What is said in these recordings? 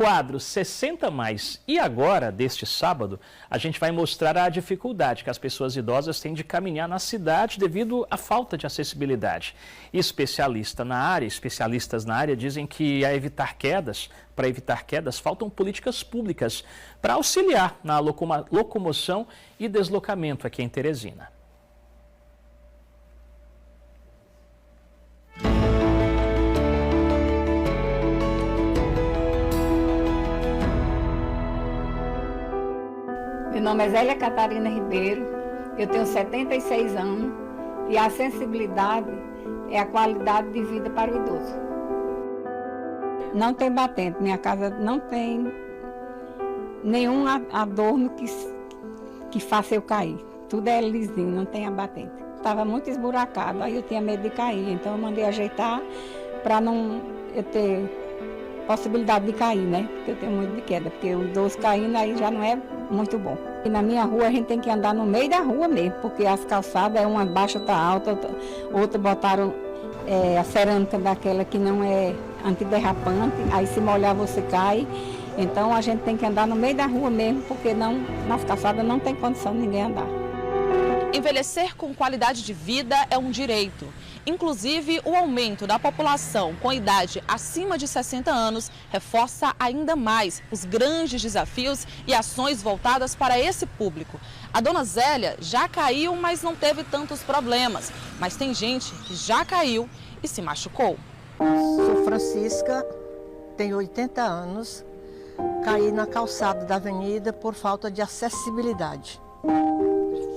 Quadro 60 mais. E agora, deste sábado, a gente vai mostrar a dificuldade que as pessoas idosas têm de caminhar na cidade devido à falta de acessibilidade. Especialistas na área dizem que para evitar quedas, faltam políticas públicas para auxiliar na locomoção e deslocamento aqui em Teresina. Meu nome é Zélia Catarina Ribeiro, eu tenho 76 anos e a acessibilidade é a qualidade de vida para o idoso. Não tem batente, minha casa não tem nenhum adorno que faça eu cair. Tudo é lisinho, não tem a batente. Estava muito esburacado, aí eu tinha medo de cair, então eu mandei ajeitar para não eu ter possibilidade de cair, né? Porque eu tenho muito de queda, porque o idoso caindo aí já não é muito bom. E na minha rua a gente tem que andar no meio da rua mesmo, porque as calçadas, uma baixa está alta, outra botaram a cerâmica daquela que não é antiderrapante, aí se molhar você cai. Então a gente tem que andar no meio da rua mesmo, porque nas calçadas não tem condição de ninguém andar. Envelhecer com qualidade de vida é um direito. Inclusive, o aumento da população com idade acima de 60 anos reforça ainda mais os grandes desafios e ações voltadas para esse público. A dona Zélia já caiu, mas não teve tantos problemas. Mas tem gente que já caiu e se machucou. Sou Francisca, tenho 80 anos, caí na calçada da avenida por falta de acessibilidade.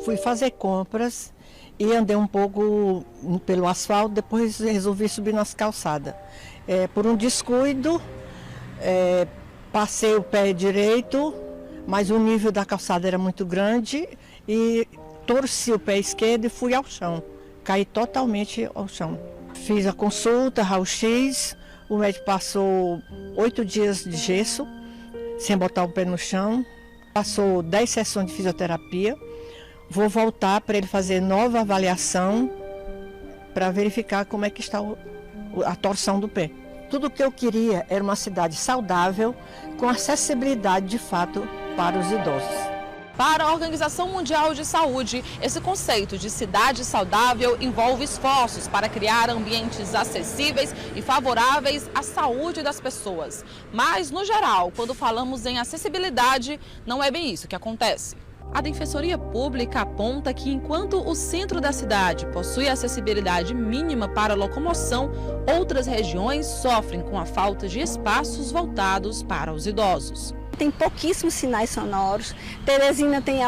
Fui fazer compras e andei um pouco pelo asfalto, depois resolvi subir nas calçadas. Por um descuido, passei o pé direito, mas o nível da calçada era muito grande e torci o pé esquerdo e fui ao chão. Caí totalmente ao chão. Fiz a consulta, raio-x, o médico passou 8 dias de gesso, sem botar o pé no chão, passou 10 sessões de fisioterapia. Vou voltar para ele fazer nova avaliação para verificar como é que está a torção do pé. Tudo o que eu queria era uma cidade saudável, com acessibilidade de fato para os idosos. Para a Organização Mundial de Saúde, esse conceito de cidade saudável envolve esforços para criar ambientes acessíveis e favoráveis à saúde das pessoas. Mas, no geral, quando falamos em acessibilidade, não é bem isso que acontece. A Defensoria Pública aponta que, enquanto o centro da cidade possui acessibilidade mínima para a locomoção, outras regiões sofrem com a falta de espaços voltados para os idosos. Tem pouquíssimos sinais sonoros. Teresina tem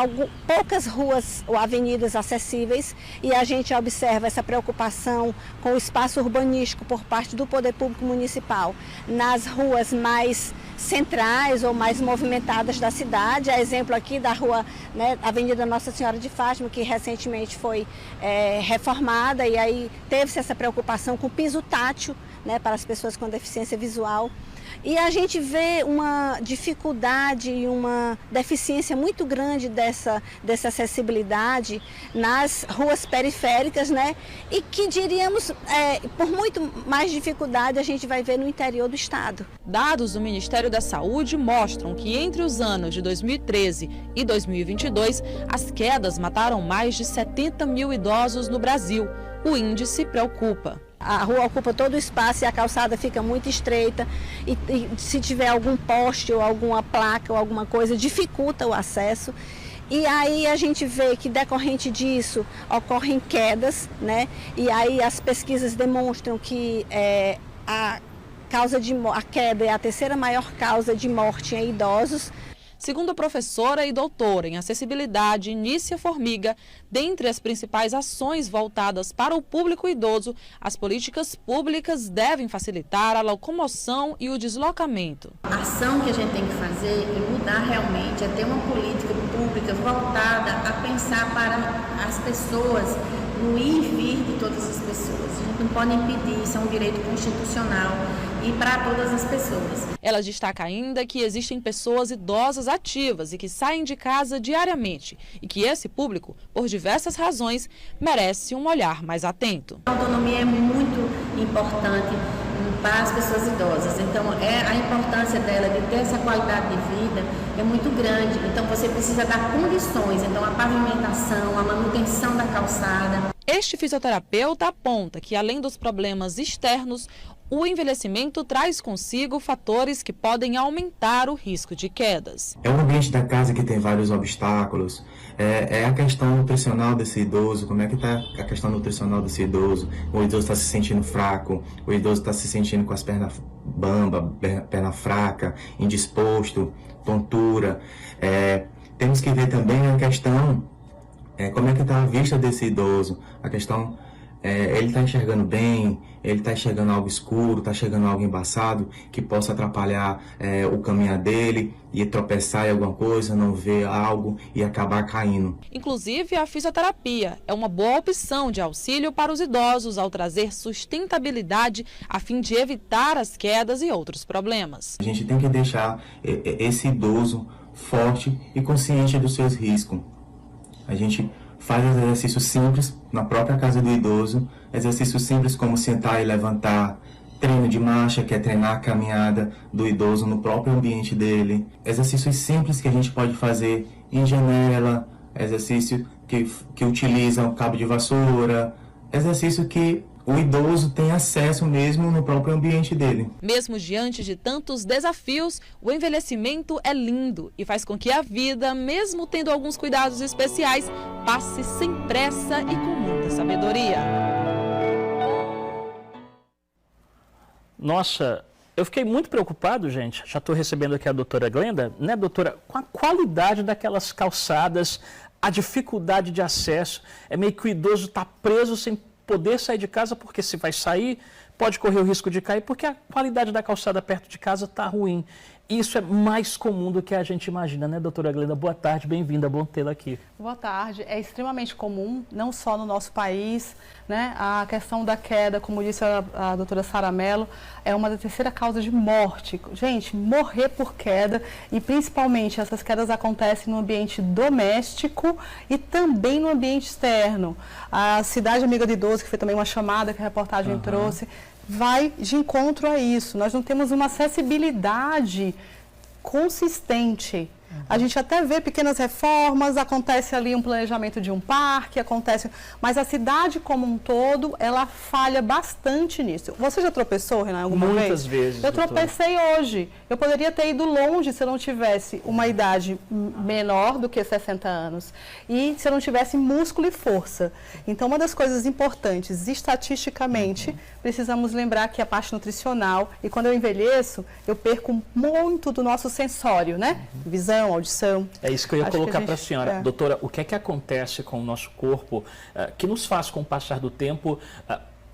poucas ruas ou avenidas acessíveis e a gente observa essa preocupação com o espaço urbanístico por parte do Poder Público Municipal nas ruas mais centrais ou mais movimentadas da cidade. A exemplo aqui da rua, né, Avenida Nossa Senhora de Fátima, que recentemente foi reformada e aí teve-se essa preocupação com o piso tátil, né, para as pessoas com deficiência visual. E a gente vê uma dificuldade e uma deficiência muito grande dessa acessibilidade nas ruas periféricas, né? E que diríamos, por muito mais dificuldade a gente vai ver no interior do estado. Dados do Ministério da Saúde mostram que entre os anos de 2013 e 2022, as quedas mataram mais de 70 mil idosos no Brasil. O índice preocupa. A rua ocupa todo o espaço e a calçada fica muito estreita e se tiver algum poste ou alguma placa ou alguma coisa, dificulta o acesso. E aí a gente vê que decorrente disso ocorrem quedas, né? E aí as pesquisas demonstram que a queda é a terceira maior causa de morte em idosos. Segundo a professora e doutora em acessibilidade Nícia Formiga, dentre as principais ações voltadas para o público idoso, as políticas públicas devem facilitar a locomoção e o deslocamento. A ação que a gente tem que fazer é mudar realmente, é ter uma política pública voltada a pensar para as pessoas, no ir e vir de todas as pessoas. A gente não pode impedir, isso é um direito constitucional e para todas as pessoas. Ela destaca ainda que existem pessoas idosas ativas e que saem de casa diariamente e que esse público, por diversas razões, merece um olhar mais atento. A autonomia é muito importante para as pessoas idosas. Então, a importância dela de ter essa qualidade de vida é muito grande. Então, você precisa dar condições, então a pavimentação, a manutenção da calçada. Este fisioterapeuta aponta que, além dos problemas externos, o envelhecimento traz consigo fatores que podem aumentar o risco de quedas. É o ambiente da casa que tem vários obstáculos, é a questão nutricional desse idoso, como é que está a questão nutricional desse idoso, o idoso está se sentindo fraco, o idoso está se sentindo com as pernas bamba, perna fraca, indisposto, tontura. Temos que ver também a questão, como é que está a vista desse idoso, a questão... ele está enxergando bem, ele está enxergando algo escuro, está enxergando algo embaçado que possa atrapalhar o caminhar dele e tropeçar em alguma coisa, não ver algo e acabar caindo. Inclusive, a fisioterapia é uma boa opção de auxílio para os idosos ao trazer sustentabilidade a fim de evitar as quedas e outros problemas. A gente tem que deixar esse idoso forte e consciente dos seus riscos. A gente faz exercícios simples na própria casa do idoso, exercícios simples como sentar e levantar, treino de marcha, que é treinar a caminhada do idoso no próprio ambiente dele, exercícios simples que a gente pode fazer em janela, exercício que utiliza o cabo de vassoura, exercício que o idoso tem acesso mesmo no próprio ambiente dele. Mesmo diante de tantos desafios, o envelhecimento é lindo e faz com que a vida, mesmo tendo alguns cuidados especiais, passe sem pressa e com muita sabedoria. Nossa, eu fiquei muito preocupado, gente. Já estou recebendo aqui a doutora Glenda, né, doutora? Com a qualidade daquelas calçadas, a dificuldade de acesso. É meio que o idoso está preso sem poder sair de casa, porque se vai sair, pode correr o risco de cair, porque a qualidade da calçada perto de casa está ruim. Isso é mais comum do que a gente imagina, né, doutora Glenda? Boa tarde, bem-vinda, bom tê-la aqui. Boa tarde. É extremamente comum, não só no nosso país, né? A questão da queda, como disse a doutora Sara Mello, é uma da terceira causa de morte. Gente, morrer por queda, e principalmente essas quedas acontecem no ambiente doméstico e também no ambiente externo. A Cidade Amiga do Idoso, que foi também uma chamada que a reportagem trouxe, vai de encontro a isso. Nós não temos uma acessibilidade consistente. A gente até vê pequenas reformas, acontece ali um planejamento de um parque, mas a cidade como um todo, ela falha bastante nisso. Você já tropeçou, Renan, alguma vez? Muitas vezes. Eu tropecei hoje. Eu poderia ter ido longe se eu não tivesse uma idade menor do que 60 anos e se eu não tivesse músculo e força. Então, uma das coisas importantes, estatisticamente, precisamos lembrar que a parte nutricional, e quando eu envelheço, eu perco muito do nosso sensório, né? Visão, audição. É isso que eu ia colocar para a senhora. Doutora, o que é que acontece com o nosso corpo que nos faz, com o passar do tempo,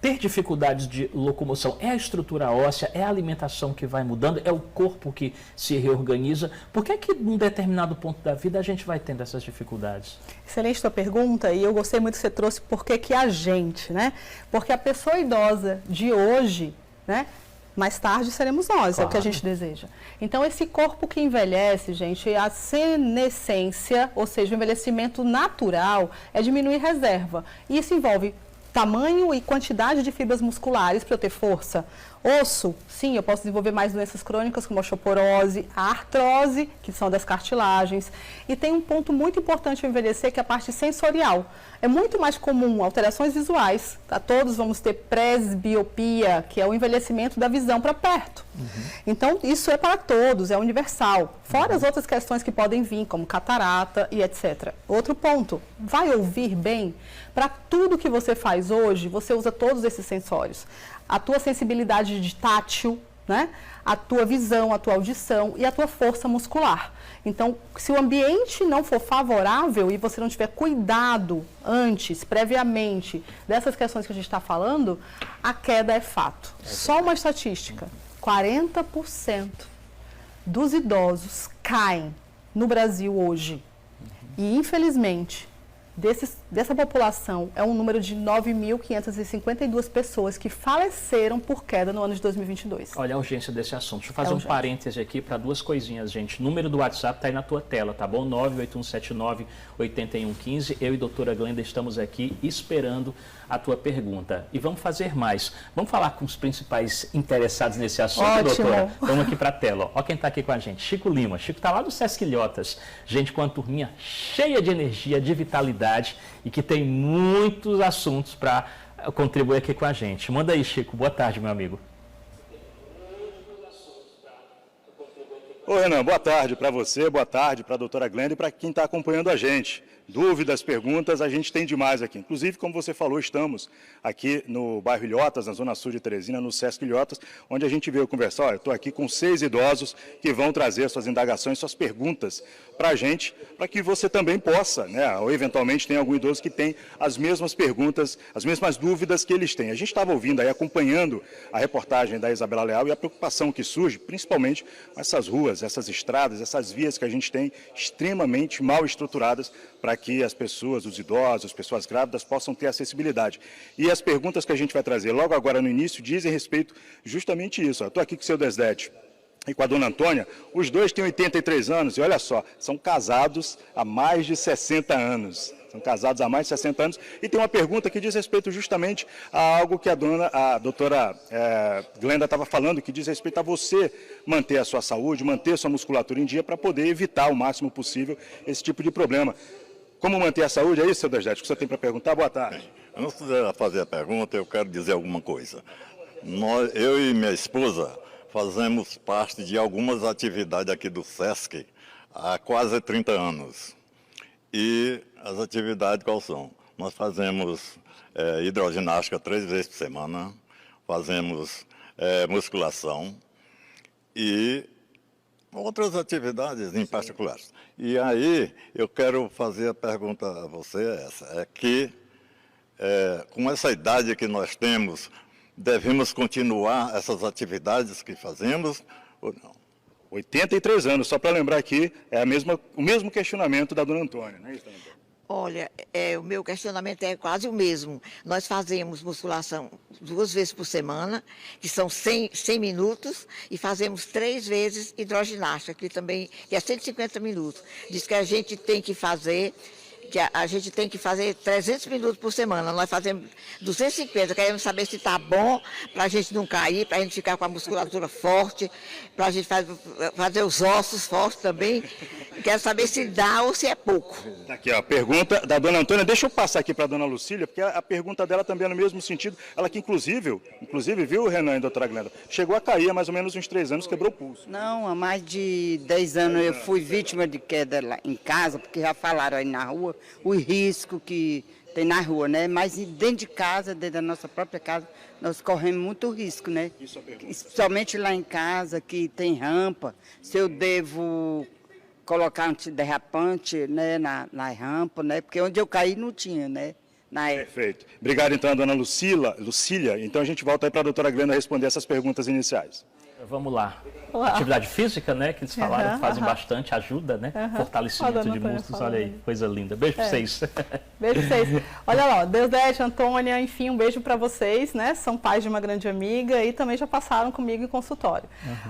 ter dificuldades de locomoção? É a estrutura óssea, é a alimentação que vai mudando, é o corpo que se reorganiza? Por que é que num determinado ponto da vida a gente vai tendo essas dificuldades? Excelente tua pergunta, e eu gostei muito que você trouxe por que a gente, né? Porque a pessoa idosa de hoje, né? Mais tarde seremos nós, claro. É o que a gente deseja. Então, esse corpo que envelhece, gente, a senescência, ou seja, o envelhecimento natural, é diminuir reserva. E isso envolve tamanho e quantidade de fibras musculares para eu ter força. Osso, sim, eu posso desenvolver mais doenças crônicas como a osteoporose, a artrose, que são das cartilagens. E tem um ponto muito importante ao envelhecer, que é a parte sensorial. É muito mais comum alterações visuais, tá? Todos vamos ter presbiopia, que é o envelhecimento da visão para perto. Então, isso é para todos, é universal. Fora as outras questões que podem vir, como catarata e etc. Outro ponto, vai ouvir bem? Para tudo que você faz hoje, você usa todos esses sensórios. A tua sensibilidade de tátil, né? A tua visão, a tua audição e a tua força muscular. Então, se o ambiente não for favorável e você não tiver cuidado antes, previamente, dessas questões que a gente está falando, a queda é fato. Só uma estatística, 40% dos idosos caem no Brasil hoje. E, infelizmente, desses dessa população, é um número de 9.552 pessoas que faleceram por queda no ano de 2022. Olha a urgência desse assunto. Deixa eu fazer um parêntese aqui para duas coisinhas, gente. O número do WhatsApp está aí na tua tela, tá bom? 98179-8115. Eu e a doutora Glenda estamos aqui esperando a tua pergunta. E vamos fazer mais. Vamos falar com os principais interessados nesse assunto, doutora? Vamos aqui para a tela. Olha quem está aqui com a gente. Chico Lima. Chico está lá do Sesc Ilhotas. Gente, com uma turminha cheia de energia, de vitalidade e que tem muitos assuntos para contribuir aqui com a gente. Manda aí, Chico. Boa tarde, meu amigo. Ô, Renan, boa tarde para você, boa tarde para a doutora Glenda e para quem está acompanhando a gente. Dúvidas, perguntas, a gente tem demais aqui. Inclusive, como você falou, estamos aqui no bairro Ilhotas, na zona sul de Teresina, no Sesc Ilhotas, onde a gente veio conversar. Olha, eu estou aqui com 6 idosos que vão trazer suas indagações, suas perguntas para a gente, para que você também possa, né, ou eventualmente tem algum idoso que tem as mesmas perguntas, as mesmas dúvidas que eles têm. A gente estava ouvindo aí, acompanhando a reportagem da Isabela Leal e a preocupação que surge, principalmente com essas ruas, essas estradas, essas vias que a gente tem extremamente mal estruturadas para que as pessoas, os idosos, as pessoas grávidas possam ter acessibilidade. E as perguntas que a gente vai trazer logo agora no início dizem respeito justamente isso. Eu estou aqui com o seu Desdete e com a dona Antônia, os dois têm 83 anos e olha só, são casados há mais de 60 anos. São casados há mais de 60 anos e tem uma pergunta que diz respeito justamente a algo que a doutora Glenda estava falando, que diz respeito a você manter a sua saúde, manter a sua musculatura em dia para poder evitar o máximo possível esse tipo de problema. Como manter a saúde? É isso, seu Desdete, que você tem para perguntar? Boa tarde. Antes de fazer a pergunta, eu quero dizer alguma coisa. Eu e minha esposa fazemos parte de algumas atividades aqui do Sesc há quase 30 anos. E as atividades quais são? Nós fazemos hidroginástica 3 vezes por semana, fazemos musculação e outras atividades em particular. E aí, eu quero fazer a pergunta a você, é que, com essa idade que nós temos, devemos continuar essas atividades que fazemos ou não? 83 anos, só para lembrar aqui, é o mesmo questionamento da dona Antônia, não é isso, dona Antônia? Olha, o meu questionamento é quase o mesmo. Nós fazemos musculação 2 vezes por semana, que são 100 minutos, e fazemos 3 vezes hidroginástica, que também é 150 minutos. Diz que a gente tem que fazer 300 minutos por semana. Nós fazemos 250, queremos saber se está bom, para a gente não cair, para a gente ficar com a musculatura forte, para a gente fazer os ossos fortes também. Quero saber se dá ou se é pouco. Tá aqui, ó, a pergunta da dona Antônia. Deixa eu passar aqui para a dona Lucília, porque a pergunta dela também é no mesmo sentido. Ela que inclusive, viu, Renan e doutora Glenda, chegou a cair há mais ou menos uns 3 anos, quebrou o pulso. Não, há mais de 10 anos eu fui vítima de queda lá em casa, porque já falaram aí na rua o risco que tem na rua, né? Mas dentro de casa, dentro da nossa própria casa, nós corremos muito risco, né? Somente lá em casa, que tem rampa, se eu devo colocar antiderrapante, né, na rampa, né? Porque onde eu caí não tinha, né? Perfeito. Obrigado, então, a dona Lucília. Então, a gente volta aí para a doutora Glenda responder essas perguntas iniciais. Vamos lá. Atividade física, né, que eles falaram, fazem bastante, ajuda, né? Fortalecimento de músculos, olha aí, coisa linda. Beijo para vocês. Beijo para vocês. Olha lá, Desdete, Antônia, enfim, um beijo para vocês, né? São pais de uma grande amiga e também já passaram comigo em consultório.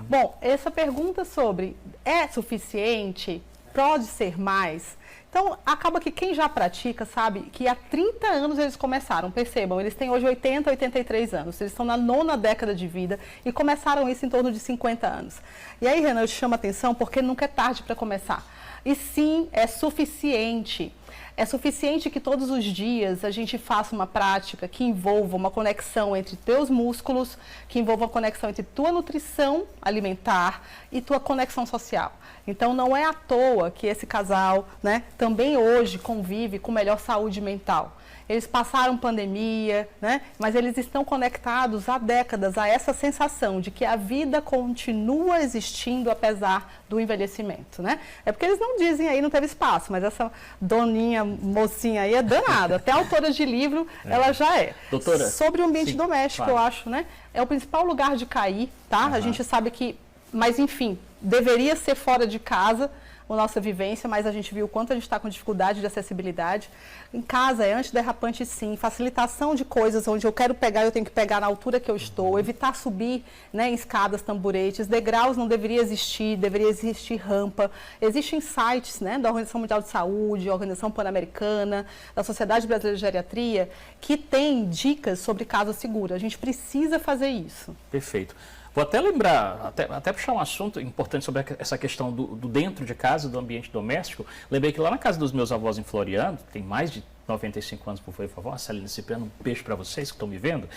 Bom, essa pergunta sobre é suficiente, pode ser mais? Então, acaba que quem já pratica sabe que há 30 anos eles começaram, percebam, eles têm hoje 80, 83 anos, eles estão na 9ª década de vida e começaram isso em torno de 50 anos. E aí, Renan, eu te chamo a atenção porque nunca é tarde para começar. E sim, é suficiente. É suficiente que todos os dias a gente faça uma prática que envolva uma conexão entre teus músculos, que envolva uma conexão entre tua nutrição alimentar e tua conexão social. Então, não é à toa que esse casal, né, também hoje convive com melhor saúde mental. Eles passaram pandemia, né, mas eles estão conectados há décadas a essa sensação de que a vida continua existindo apesar do envelhecimento, né? É porque eles não dizem aí, não teve espaço, mas essa doninha, mocinha aí é danada. Até autora de livro, ela já é. Doutora, sobre o ambiente doméstico, claro. eu acho, né? É o principal lugar de cair, tá? A gente sabe que, mas enfim, deveria ser fora de casa, a nossa vivência, mas a gente viu o quanto a gente está com dificuldade de acessibilidade. Em casa é antiderrapante sim, facilitação de coisas onde eu quero pegar, eu tenho que pegar na altura que eu estou, evitar subir, né, em escadas, tamburetes, degraus não deveria existir rampa. Existem sites, né, da Organização Mundial de Saúde, Organização Pan-Americana, da Sociedade Brasileira de Geriatria, que tem dicas sobre casa segura. A gente precisa fazer isso. Perfeito. Vou até lembrar, até puxar um assunto importante sobre essa questão do dentro de casa, do ambiente doméstico. Lembrei que lá na casa dos meus avós em Floriano, tem mais de 95 anos, por favor, a Celina Cipriano, um beijo para vocês que estão me vendo.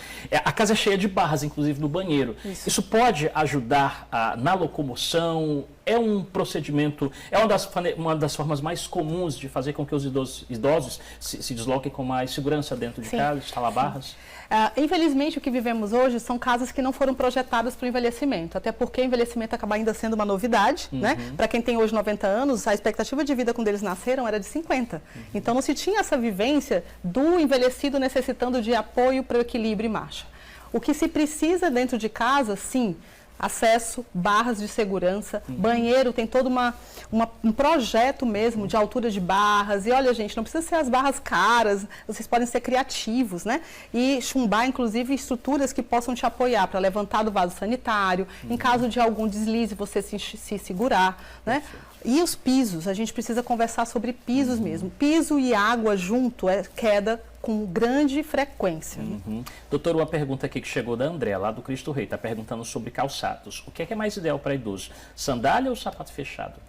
A casa é cheia de barras, inclusive no banheiro. Isso pode ajudar na locomoção? É um procedimento, é uma das formas mais comuns de fazer com que os idosos se desloquem com mais segurança dentro de casa, instalar barras? Infelizmente, o que vivemos hoje são casas que não foram projetadas para o envelhecimento, até porque o envelhecimento acaba ainda sendo uma novidade, né? Para quem tem hoje 90 anos, a expectativa de vida quando eles nasceram era de 50. Então, não se tinha essa vivência do envelhecido necessitando de apoio para o equilíbrio e marcha. O que se precisa dentro de casa, sim, acesso, barras de segurança, banheiro, tem todo um projeto mesmo de altura de barras. E olha, gente, não precisa ser as barras caras, vocês podem ser criativos, né? E chumbar, inclusive, estruturas que possam te apoiar para levantar do vaso sanitário, em caso de algum deslize, você se segurar, né? E os pisos, a gente precisa conversar sobre pisos mesmo. Piso e água junto é queda com grande frequência. Doutor, uma pergunta aqui que chegou da André, lá do Cristo Rei, está perguntando sobre calçados. O que é mais ideal para idoso? Sandália ou sapato fechado?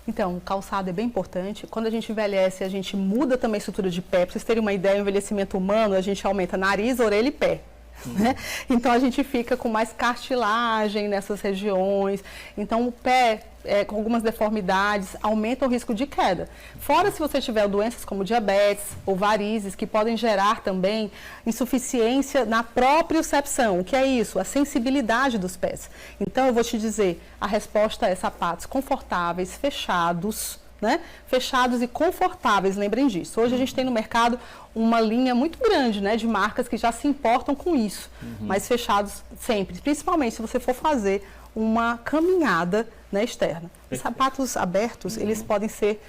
Então, o calçado é bem importante. Quando a gente envelhece, a gente muda também a estrutura de pé. Para vocês terem uma ideia, o envelhecimento humano, a gente aumenta nariz, orelha e pé. Né? Então, a gente fica com mais cartilagem nessas regiões. Então, o pé, com algumas deformidades, aumenta o risco de queda. Fora se você tiver doenças como diabetes ou varizes, que podem gerar também insuficiência na propriocepção. O que é isso? A sensibilidade dos pés. Então, eu vou te dizer, a resposta é sapatos confortáveis, fechados, né? Fechados e confortáveis, lembrem disso. Hoje a gente tem no mercado uma linha muito grande, né, de marcas que já se importam com isso, mas fechados sempre, principalmente se você for fazer uma caminhada, né, externa. Os sapatos abertos, eles podem ser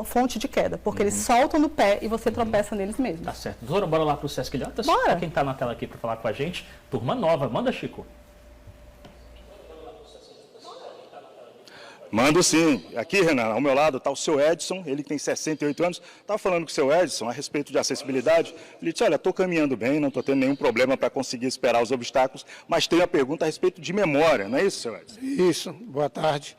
fonte de queda, porque eles soltam no pé e você tropeça neles mesmo. Tá certo. Doutora, bora lá para o Sesc Ilhotas? Bora! Quem está na tela aqui para falar com a gente, turma nova. Manda, Chico. Mando sim. Aqui, Renan, ao meu lado está o seu Edson, ele tem 68 anos. Estava falando com o seu Edson a respeito de acessibilidade. Ele disse, olha, estou caminhando bem, não estou tendo nenhum problema para conseguir superar os obstáculos, mas tenho a pergunta a respeito de memória, não é isso, seu Edson? Isso, boa tarde.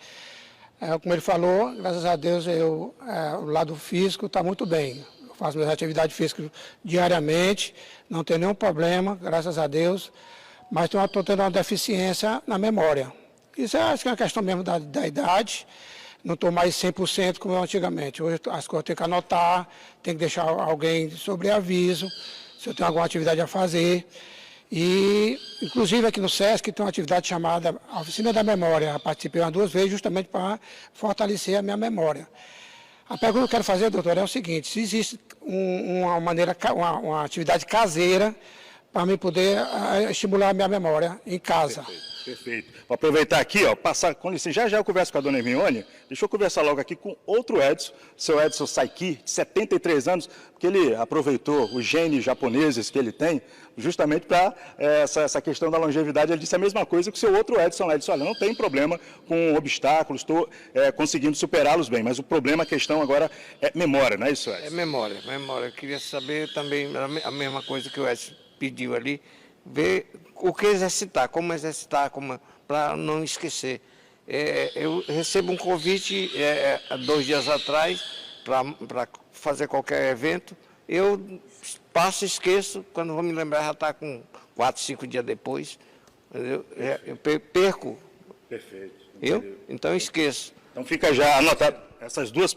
Como ele falou, graças a Deus, o lado físico está muito bem. Eu faço minhas atividades físicas diariamente, não tenho nenhum problema, graças a Deus, mas estou tendo uma deficiência na memória. Isso acho que é uma questão mesmo da idade, não estou mais 100% como eu antigamente. Hoje as coisas eu tenho que anotar, tenho que deixar alguém sobre aviso, se eu tenho alguma atividade a fazer. E, inclusive, aqui no Sesc tem uma atividade chamada Oficina da Memória. Eu participei umas 2 vezes justamente para fortalecer a minha memória. A pergunta que eu quero fazer, doutor, é o seguinte, se existe uma atividade caseira para me poder estimular a minha memória em casa. Perfeito. Vou aproveitar aqui, passar com licença. Já eu converso com a dona Hermione. Deixa eu conversar logo aqui com outro Edson, seu Edson Saiki, de 73 anos, porque ele aproveitou os genes japoneses que ele tem, justamente para essa questão da longevidade. Ele disse a mesma coisa que o seu outro Edson. Ele disse, olha, não tem problema com obstáculos, estou conseguindo superá-los bem, mas o problema, a questão agora é memória, não é isso, Edson? É memória. Eu queria saber também a mesma coisa que o Edson pediu ali, ver o que exercitar, como exercitar, para não esquecer. Eu recebo um convite 2 dias atrás para fazer qualquer evento, eu passo e esqueço, quando vou me lembrar já está com 4, 5 dias depois, eu perco. Perfeito. Então eu esqueço. Então fica já anotado. Essas duas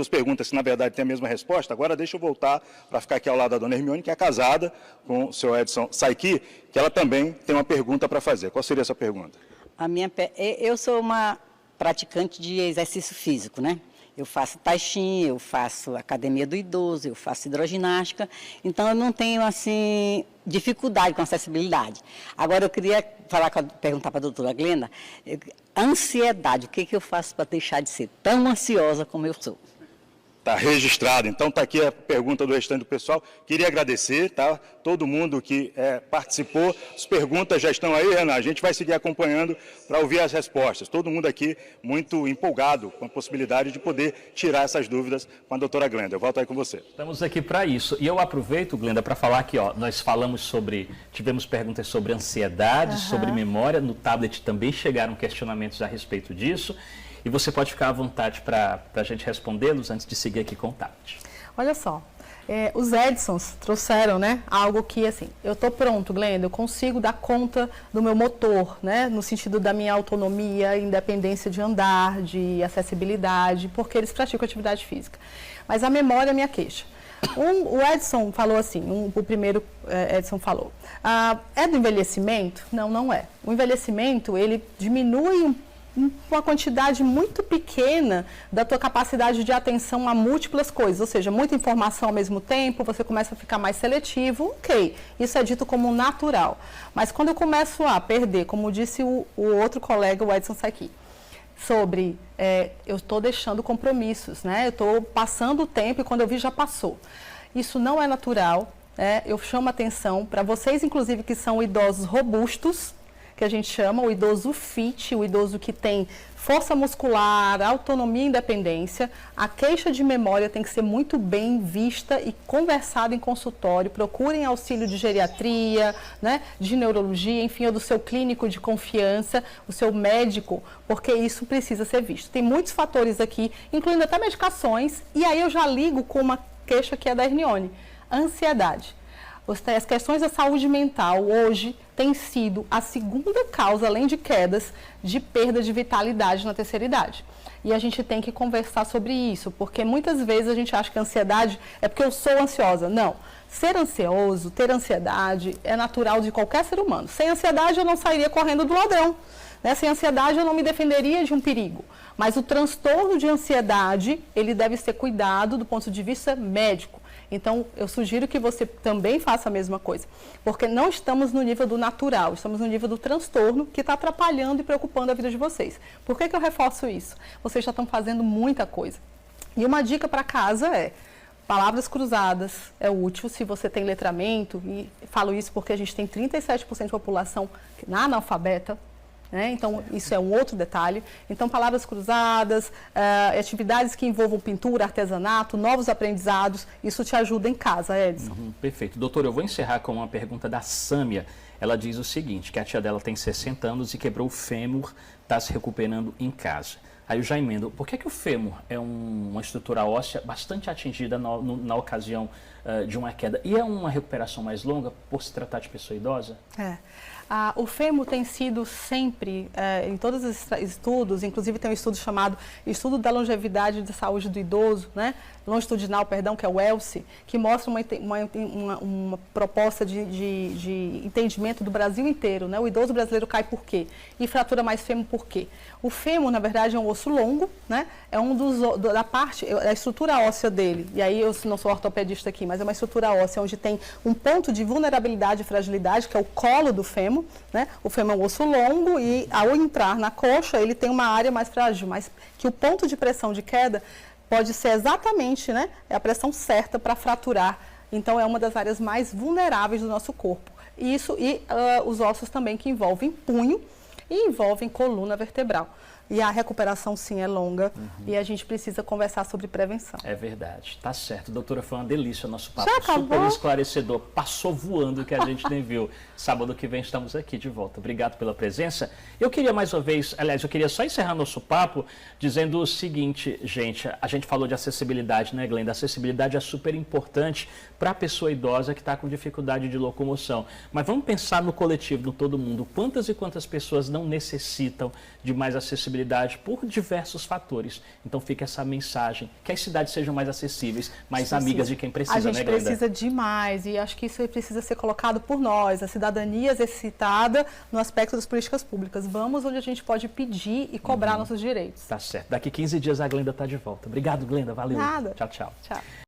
perguntas, que na verdade têm a mesma resposta, agora deixa eu voltar para ficar aqui ao lado da dona Hermione, que é casada com o seu Edson Saiki, que ela também tem uma pergunta para fazer. Qual seria a sua pergunta? Eu sou uma praticante de exercício físico, né? Eu faço tai chi, eu faço academia do idoso, eu faço hidroginástica, então eu não tenho, assim, dificuldade com acessibilidade. Agora, eu queria perguntar para a doutora Glenda, ansiedade, o que eu faço para deixar de ser tão ansiosa como eu sou? Está registrado. Então está aqui a pergunta do restante do pessoal. Queria agradecer, tá? Todo mundo que participou. As perguntas já estão aí, Renan. A gente vai seguir acompanhando para ouvir as respostas. Todo mundo aqui muito empolgado com a possibilidade de poder tirar essas dúvidas com a doutora Glenda. Eu volto aí com você. Estamos aqui para isso. E eu aproveito, Glenda, para falar que nós tivemos perguntas sobre ansiedade, sobre memória. No tablet também chegaram questionamentos a respeito disso. E você pode ficar à vontade para a gente respondê-los antes de seguir aqui com o tablet. Olha só, os Edsons trouxeram, né, algo que, assim, eu estou pronto, Glenda, eu consigo dar conta do meu motor, né, no sentido da minha autonomia, independência de andar, de acessibilidade, porque eles praticam atividade física. Mas a memória é minha queixa. O Edson falou assim, o primeiro Edson falou, é do envelhecimento? Não, não é. O envelhecimento, ele diminui uma quantidade muito pequena da tua capacidade de atenção a múltiplas coisas, ou seja, muita informação ao mesmo tempo, você começa a ficar mais seletivo, ok, isso é dito como natural. Mas quando eu começo a perder, como disse o outro colega, o Edson Saki, sobre eu estou deixando compromissos, né? Eu estou passando o tempo e quando eu vi já passou. Isso não é natural, eu chamo a atenção para vocês, inclusive, que são idosos robustos, que a gente chama o idoso fit, o idoso que tem força muscular, autonomia e independência. A queixa de memória tem que ser muito bem vista e conversada em consultório. Procurem auxílio de geriatria, né, de neurologia, enfim, ou do seu clínico de confiança, o seu médico, porque isso precisa ser visto. Tem muitos fatores aqui, incluindo até medicações, e aí eu já ligo com uma queixa que é da Hermione, ansiedade. As questões da saúde mental hoje têm sido a segunda causa, além de quedas, de perda de vitalidade na terceira idade. E a gente tem que conversar sobre isso, porque muitas vezes a gente acha que a ansiedade é porque eu sou ansiosa. Não. Ser ansioso, ter ansiedade é natural de qualquer ser humano. Sem ansiedade eu não sairia correndo do ladrão. Né? Sem ansiedade eu não me defenderia de um perigo. Mas o transtorno de ansiedade, ele deve ser cuidado do ponto de vista médico. Então, eu sugiro que você também faça a mesma coisa, porque não estamos no nível do natural, estamos no nível do transtorno que está atrapalhando e preocupando a vida de vocês. Por que eu reforço isso? Vocês já estão fazendo muita coisa. E uma dica para casa é, palavras cruzadas é útil se você tem letramento, e falo isso porque a gente tem 37% de população analfabeta. Então, isso é um outro detalhe. Então, palavras cruzadas, atividades que envolvam pintura, artesanato, novos aprendizados, isso te ajuda em casa, Edson. Perfeito. Doutor, eu vou encerrar com uma pergunta da Sâmia. Ela diz o seguinte, que a tia dela tem 60 anos e quebrou o fêmur, está se recuperando em casa. Aí eu já emendo, por que o fêmur é uma estrutura óssea bastante atingida na ocasião de uma queda? E é uma recuperação mais longa por se tratar de pessoa idosa? O fêmur tem sido sempre, em todos os estudos, inclusive tem um estudo chamado Estudo da Longevidade de Saúde do Idoso, né? Longitudinal, perdão, que é o ELSI, que mostra uma proposta de entendimento do Brasil inteiro, né? O idoso brasileiro cai por quê? E fratura mais fêmur por quê? O fêmur, na verdade, é um osso longo, né? É da estrutura óssea dele, e aí eu não sou ortopedista aqui, mas é uma estrutura óssea onde tem um ponto de vulnerabilidade e fragilidade, que é o colo do fêmur, né? O fêmur é um osso longo e, ao entrar na coxa, ele tem uma área mais frágil, mas que o ponto de pressão de queda pode ser exatamente, né, a pressão certa para fraturar. Então, é uma das áreas mais vulneráveis do nosso corpo. Isso e os ossos também que envolvem punho e envolvem coluna vertebral. E a recuperação, sim, é longa e a gente precisa conversar sobre prevenção. É verdade, tá certo. Doutora, foi uma delícia o nosso papo. Já acabou? Super esclarecedor, passou voando que a gente nem viu. Sábado que vem estamos aqui de volta. Obrigado pela presença. Eu queria mais uma vez, aliás, eu queria só encerrar nosso papo dizendo o seguinte, gente, a gente falou de acessibilidade, né, Glenda? A acessibilidade é super importante para a pessoa idosa que está com dificuldade de locomoção. Mas vamos pensar no coletivo, no todo mundo. Quantas e quantas pessoas não necessitam de mais acessibilidade por diversos fatores. Então fica essa mensagem, que as cidades sejam mais acessíveis, mais amigas de quem precisa, né, Glenda? A gente precisa demais e acho que isso precisa ser colocado por nós, a cidadania exercitada no aspecto das políticas públicas. Vamos onde a gente pode pedir e cobrar nossos direitos. Tá certo. Daqui 15 dias a Glenda está de volta. Obrigado, Glenda. Valeu. Nada. Tchau, tchau. Tchau.